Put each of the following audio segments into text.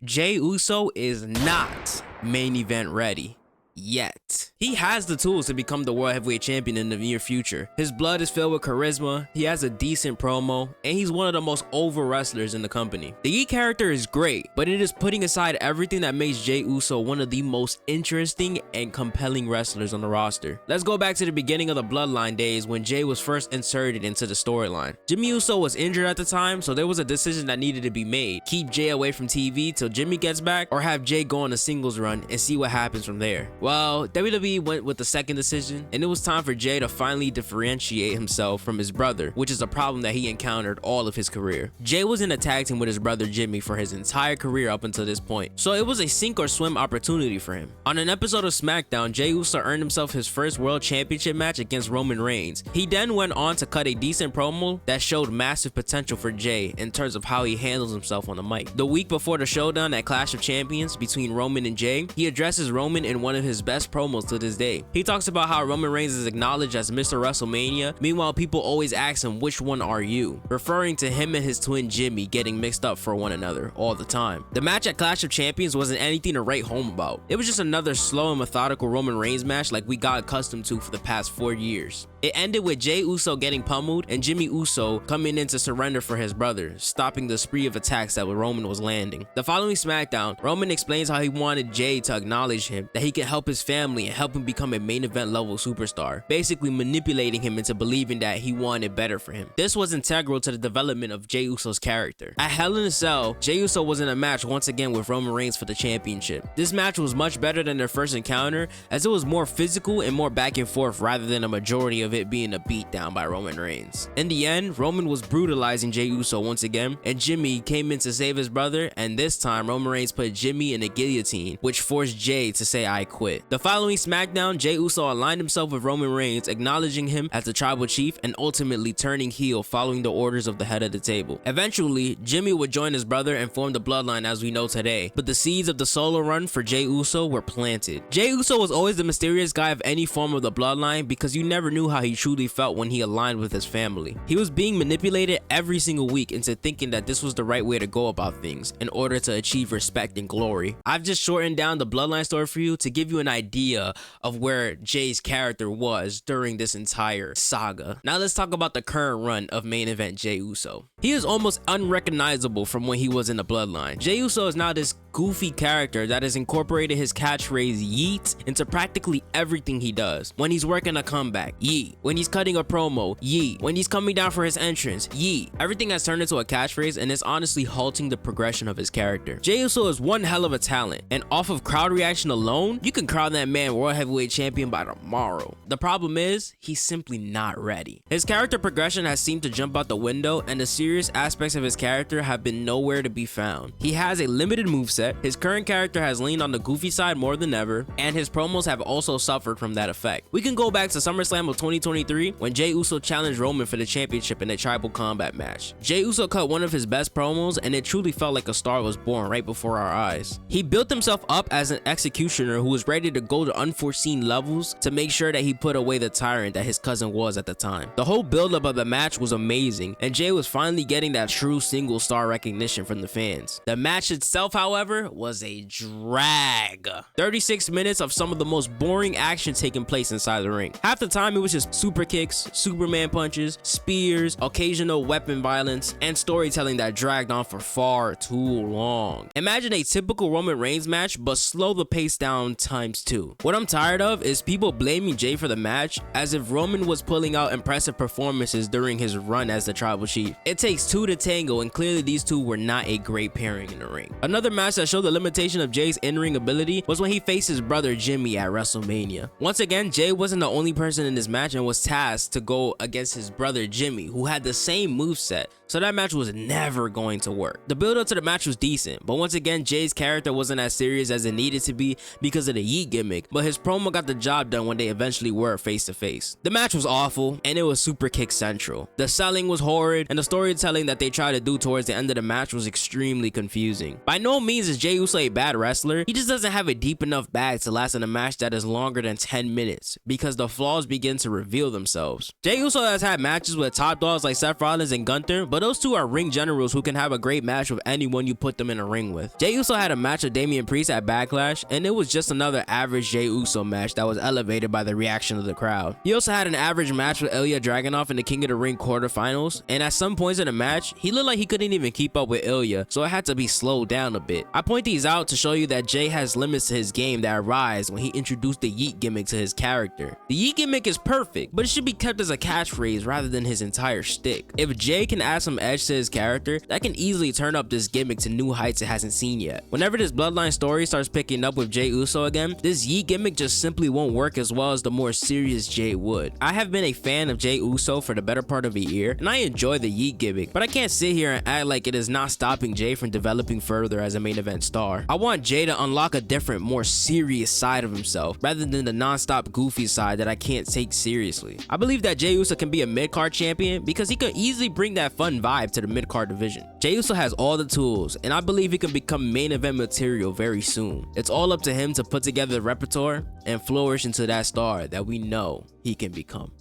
Jey Uso is not main event ready yet. He has the tools to become the World Heavyweight Champion in the near future. His blood is filled with charisma, he has a decent promo, and he's one of the most over wrestlers in the company. The Yeet character is great, but it is putting aside everything that makes Jey Uso one of the most interesting and compelling wrestlers on the roster. Let's go back to the beginning of the Bloodline days when Jey was first inserted into the storyline. Jimmy Uso was injured at the time, so there was a decision that needed to be made. Keep Jey away from TV till Jimmy gets back, or have Jey go on a singles run and see what happens from there. Well, WWE went with the second decision, and it was time for Jey to finally differentiate himself from his brother, which is a problem that he encountered all of his career. Jey was in a tag team with his brother Jimmy for his entire career up until this point, so it was a sink or swim opportunity for him. On an episode of SmackDown, Jey Uso earned himself his first World Championship match against Roman Reigns. He then went on to cut a decent promo that showed massive potential for Jey in terms of how he handles himself on the mic. The week before the showdown at Clash of Champions between Roman and Jey, he addresses Roman in one of his best promos to this day. He talks about how Roman Reigns is acknowledged as Mr. WrestleMania, meanwhile people always ask him, which one are you? Referring to him and his twin Jimmy getting mixed up for one another all the time. The match at Clash of Champions wasn't anything to write home about. It was just another slow and methodical Roman Reigns match like we got accustomed to for the past 4 years. It ended with Jey Uso getting pummeled and Jimmy Uso coming in to surrender for his brother, stopping the spree of attacks that Roman was landing. The following SmackDown, Roman explains how he wanted Jey to acknowledge him, that he could help his family and help him become a main event level superstar, basically manipulating him into believing that he wanted better for him. This was integral to the development of Jey Uso's character. At Hell in a Cell, Jey Uso was in a match once again with Roman Reigns for the championship. This match was much better than their first encounter, as it was more physical and more back and forth rather than a majority of it being a beatdown by Roman Reigns. In the end, Roman was brutalizing Jey Uso once again, and Jimmy came in to save his brother, and this time Roman Reigns put Jimmy in a guillotine, which forced Jey to say I quit. The following SmackDown, Jey Uso aligned himself with Roman Reigns, acknowledging him as the tribal chief and ultimately turning heel following the orders of the head of the table. Eventually, Jimmy would join his brother and form the Bloodline as we know today, but the seeds of the solo run for Jey Uso were planted. Jey Uso was always the mysterious guy of any form of the Bloodline because you never knew how he truly felt when he aligned with his family. He was being manipulated every single week into thinking that this was the right way to go about things in order to achieve respect and glory. I've just shortened down the Bloodline story for you to give you an idea of where Jey's character was during this entire saga. Now let's talk about the current run of main event Jey Uso. He is almost unrecognizable from when he was in the Bloodline. Jey Uso is now this goofy character that has incorporated his catchphrase Yeet into practically everything he does. When he's working a comeback, Yeet. When he's cutting a promo, Yeet. When he's coming down for his entrance, Yeet. Everything has turned into a catchphrase and is honestly halting the progression of his character. Jey Uso is one hell of a talent, and off of crowd reaction alone, you can crown that man World Heavyweight Champion by tomorrow. The problem is, he's simply not ready. His character progression has seemed to jump out the window, and the serious aspects of his character have been nowhere to be found. He has a limited moveset, his current character has leaned on the goofy side more than ever, and his promos have also suffered from that effect. We can go back to SummerSlam of 2023 when Jey Uso challenged Roman for the championship in a tribal combat match. Jey Uso cut one of his best promos, and it truly felt like a star was born right before our eyes. He built himself up as an executioner who was ready to go to unforeseen levels to make sure that he put away the tyrant that his cousin was at the time. The whole build-up of the match was amazing, and Jey was finally getting that true single star recognition from the fans. The match itself, however, was a drag. 36 minutes of some of the most boring action taking place inside the ring. Half the time it was just super kicks, Superman punches, spears, occasional weapon violence, and storytelling that dragged on for far too long. Imagine a typical Roman Reigns match, but slow the pace down ×2. What I'm tired of is people blaming Jey for the match as if Roman was pulling out impressive performances during his run as the tribal chief. It takes two to tango, and clearly these two were not a great pairing in the ring. Another match that showed the limitation of Jey's in-ring ability was when he faced his brother Jimmy at WrestleMania. Once again, Jey wasn't the only person in this match and was tasked to go against his brother Jimmy, who had the same moveset, so that match was never going to work. The build-up to the match was decent, but once again, Jey's character wasn't as serious as it needed to be because of the Yeet gimmick, but his promo got the job done when they eventually were face to face. The match was awful, and it was super kick central. The selling was horrid, and the storytelling that they tried to do towards the end of the match was extremely confusing. By no means is Jey Uso a bad wrestler, he just doesn't have a deep enough bag to last in a match that is longer than 10 minutes because the flaws begin to reveal themselves. Jey Uso has had matches with top dogs like Seth Rollins and Gunther, but but those two are ring generals who can have a great match with anyone you put them in a ring with. Jey Uso had a match with Damian Priest at Backlash, and it was just another average Jey Uso match that was elevated by the reaction of the crowd. He also had an average match with Ilya Dragunov in the King of the Ring quarterfinals, and at some points in the match, he looked like he couldn't even keep up with Ilya, so it had to be slowed down a bit. I point these out to show you that Jey has limits to his game that arise when he introduced the Yeet gimmick to his character. The Yeet gimmick is perfect, but it should be kept as a catchphrase rather than his entire shtick. If Jey can add some edge to his character, that can easily turn up this gimmick to new heights it hasn't seen yet. Whenever this Bloodline story starts picking up with Jey Uso again, this Yeet gimmick just simply won't work as well as the more serious Jey would. I have been a fan of Jey Uso for the better part of a year, and I enjoy the Yeet gimmick, but I can't sit here and act like it is not stopping Jey from developing further as a main event star. I want Jey to unlock a different, more serious side of himself, rather than the non-stop goofy side that I can't take seriously. I believe that Jey Uso can be a mid-card champion because he could easily bring that fun vibe to the mid-card division. Jey Uso has all the tools, and I believe he can become main event material very soon. It's all up to him to put together the repertoire and flourish into that star that we know he can become.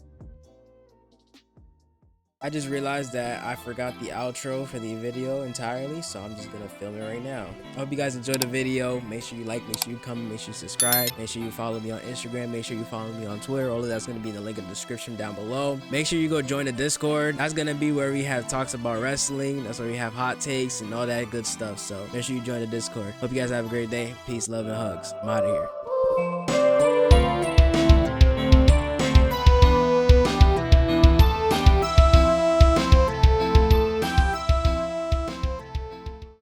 I just realized that I forgot the outro for the video entirely, so I'm just gonna film it right now. I hope you guys enjoyed the video. Make sure you like, make sure you comment, make sure you subscribe, make sure you follow me on Instagram, make sure you follow me on Twitter. All of that's gonna be in the link in the description down below. Make sure you go join the Discord. That's gonna be where we have talks about wrestling. That's where we have hot takes and all that good stuff. So make sure you join the Discord. Hope you guys have a great day. Peace, love, and hugs. I'm out of here.